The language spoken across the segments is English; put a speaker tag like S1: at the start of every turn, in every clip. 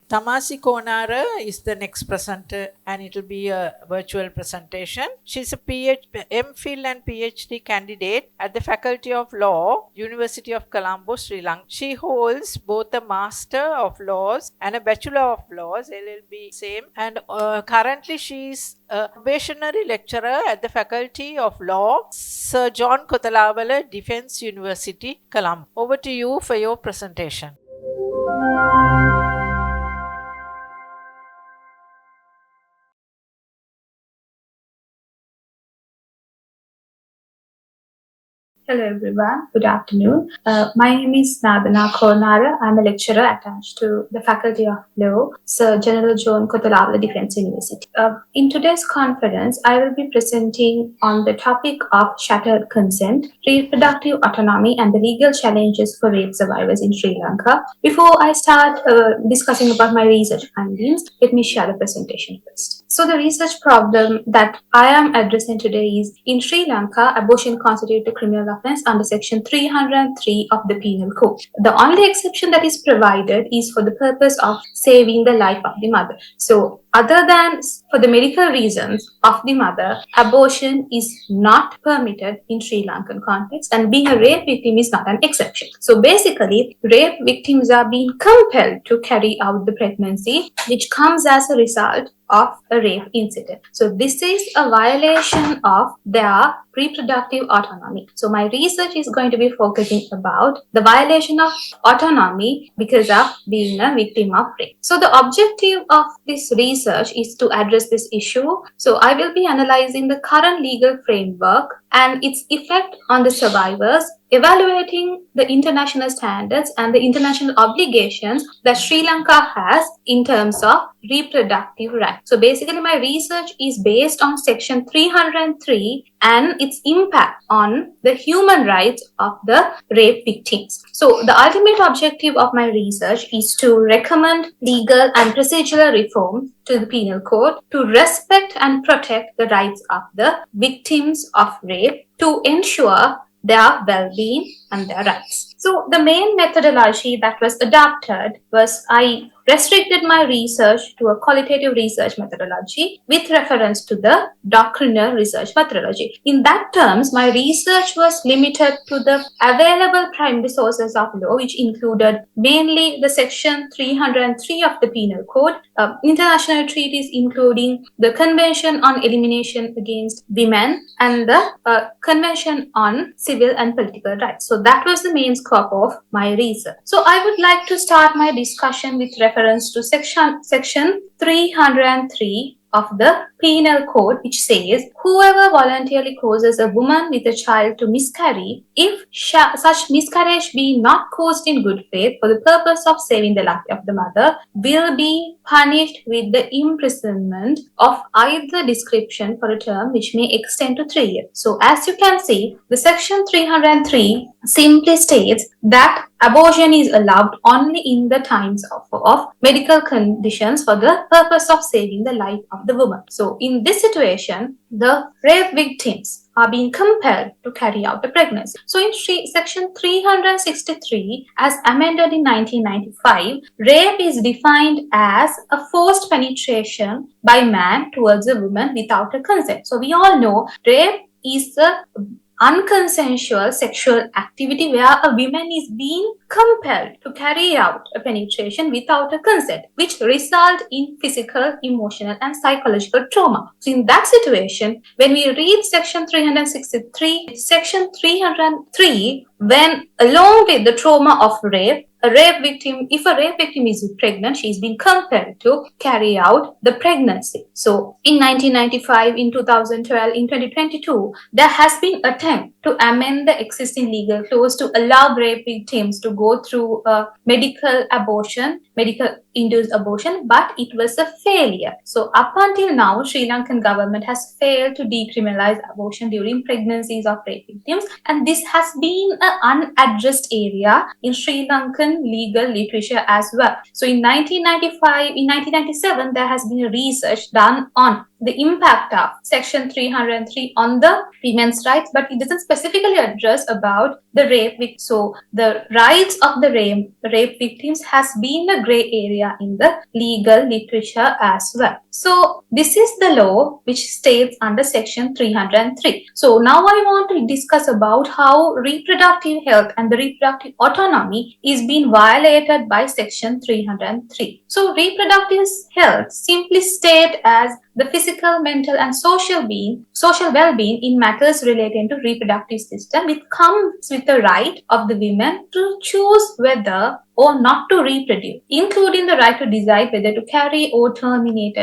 S1: Thamasi Konara is the next presenter, and it will be a virtual presentation. She's a MPhil and PhD candidate at the Faculty of Law, University of Colombo, Sri Lanka. She holds both a Master of Laws and a Bachelor of Laws, LLB same, and currently she's a probationary lecturer at the Faculty of Law, Sir John Kotelawala, Defence University, Colombo. Over to you for your presentation.
S2: Hello everyone, good afternoon. My name is Thamasi Konara. I'm a lecturer attached to the Faculty of Law, Sir General John Kotelawala Defence University. In today's conference, I will be presenting on the topic of shattered consent, reproductive autonomy and the legal challenges for rape survivors in Sri Lanka. Before I start discussing about my research findings, let me share the presentation first. So the research problem that I am addressing today is, in Sri Lanka, abortion constitutes a criminal offence under section 303 of the Penal Code. The only exception that is provided is for the purpose of saving the life of the mother. So other than for the medical reasons of the mother, abortion is not permitted in Sri Lankan context, and being a rape victim is not an exception. So basically, rape victims are being compelled to carry out the pregnancy, which comes as a result of a rape incident. So this is a violation of their reproductive autonomy. So my research is going to be focusing about the violation of autonomy because of being a victim of rape. So the objective of this research is to address this issue. So I will be analyzing the current legal framework and its effect on the survivors, evaluating the international standards and the international obligations that Sri Lanka has in terms of reproductive rights. So basically my research is based on section 303 and its impact on the human rights of the rape victims. So the ultimate objective of my research is to recommend legal and procedural reform to the Penal Code to respect and protect the rights of the victims of rape, to ensure their well-being and their rights. So the main methodology that was adopted was, I restricted my research to a qualitative research methodology with reference to the doctrinal research methodology. In that terms, my research was limited to the available primary sources of law, which included mainly the section 303 of the Penal Code, international treaties including the Convention on Elimination Against Women and the Convention on Civil and Political Rights. So that was the main scope of my research. So I would like to start my discussion with reference to section 303 of the Penal Code, which says, whoever voluntarily causes a woman with a child to miscarry, if such miscarriage be not caused in good faith for the purpose of saving the life of the mother, will be punished with the imprisonment of either description for a term which may extend to 3 years. So as you can see, the section 303 simply states that abortion is allowed only in the times of medical conditions for the purpose of saving the life of the woman. So in this situation, the rape victims are being compelled to carry out the pregnancy. So in section 363, as amended in 1995, rape is defined as a forced penetration by man towards a woman without a consent. So we all know rape is a unconsensual sexual activity where a woman is being compelled to carry out a penetration without a consent, which result in physical, emotional and psychological trauma. So in that situation, when we read section 363, section 303, when along with the trauma of rape, if a rape victim is pregnant, she is being compelled to carry out the pregnancy. So in 1995, in 2012, in 2022, there has been attempt to amend the existing legal clause to allow rape victims to go through a medical induced abortion, but it was a failure. So up until now, Sri Lankan government has failed to decriminalize abortion during pregnancies of rape victims, and this has been an unaddressed area in Sri Lankan legal literature as well. So in 1997, there has been research done on the impact of Section 303 on the women's rights, but it doesn't specifically address about the rape victims. So the rights of the rape victims has been a gray area in the legal literature as well. So this is the law which states under Section 303. So now I want to discuss about how reproductive health and the reproductive autonomy is being violated by Section 303. So reproductive health simply state as the physical, mental, and social well-being in matters relating to reproductive system. It comes with the right of the women to choose whether or not to reproduce, including the right to decide whether to carry or terminate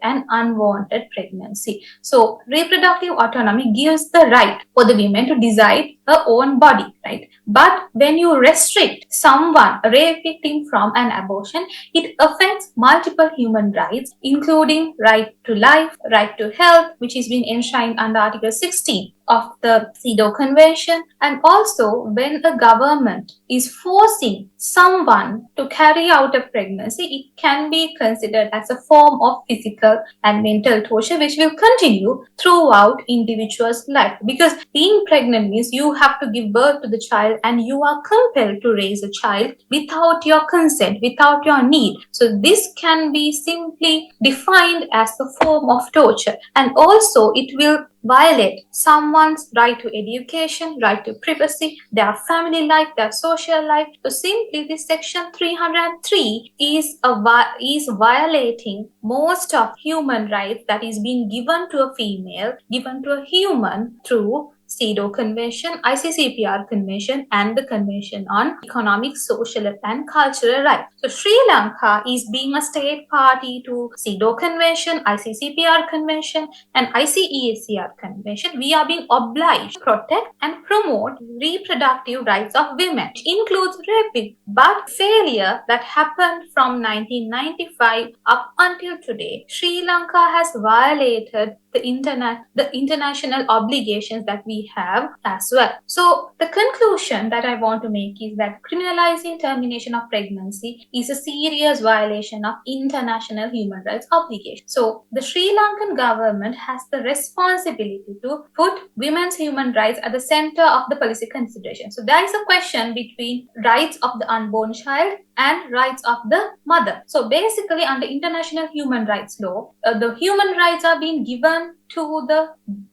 S2: an unwanted pregnancy. So reproductive autonomy gives the right for the women to decide her own body, right? But when you restrict someone, a rape victim, from an abortion, it affects multiple human rights, including right to life, right to health, which is being enshrined under Article 16 of the CEDAW Convention. And also, when a government is forcing someone to carry out a pregnancy, it can be considered as a form of physical and mental torture, which will continue throughout individual's life. Because being pregnant means you have to give birth to the child and you are compelled to raise a child without your consent, without your need. So this can be simply defined as a form of torture. And also, it will violate someone's right to education, right to privacy, their family life, their social life. So simply this Section 303 is violating most of human rights that is being given to a female, given to a human through CEDAW Convention, ICCPR Convention, and the Convention on Economic, Social, and Cultural Rights. So Sri Lanka is being a state party to CEDAW Convention, ICCPR Convention, and ICEACR Convention. We are being obliged to protect and promote reproductive rights of women, which includes rape. But failure that happened from 1995 up until today, Sri Lanka has violated the international obligations that we have as well. So the conclusion that I want to make is that criminalizing termination of pregnancy is a serious violation of international human rights obligations. So the Sri Lankan government has the responsibility to put women's human rights at the center of the policy consideration. So there is a question between rights of the unborn child and rights of the mother. So basically, under international human rights law, the human rights are being given to the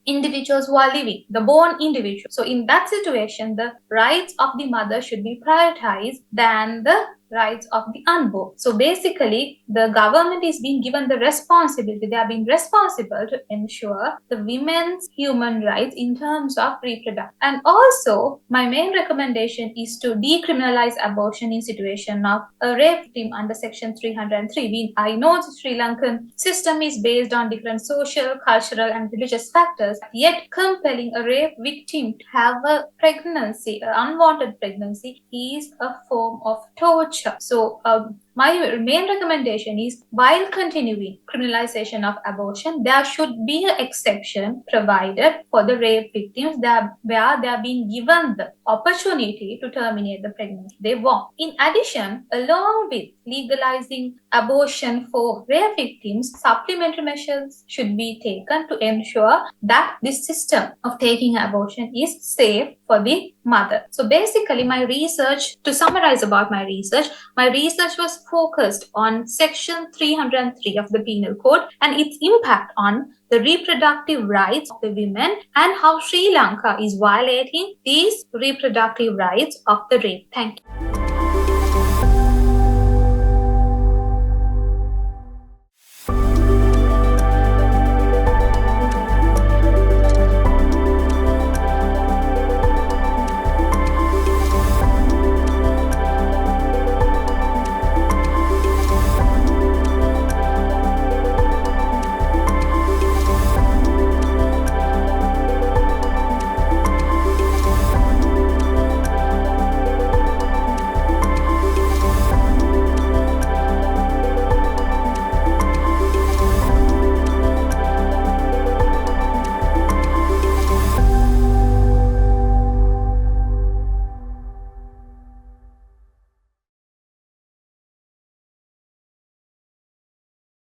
S2: individuals who are living, the born individual. So in that situation, the rights of the mother should be prioritized than the rights of the unborn. So basically, the government is being given the responsibility. They are being responsible to ensure the women's human rights in terms of reproduction. And also, my main recommendation is to decriminalize abortion in situation of a rape victim under Section 303. I know the Sri Lankan system is based on different social, cultural, and religious factors, yet compelling a rape victim to have a pregnancy, an unwanted pregnancy, is a form of torture. So my main recommendation is, while continuing criminalization of abortion, there should be an exception provided for the rape victims where they are being given the opportunity to terminate the pregnancy they want. In addition, along with legalizing abortion for rape victims, supplementary measures should be taken to ensure that this system of taking abortion is safe for the mother. So basically, to summarize about my research was focused on Section 303 of the Penal Code and its impact on the reproductive rights of the women and how Sri Lanka is violating these reproductive rights of the rape. Thank you.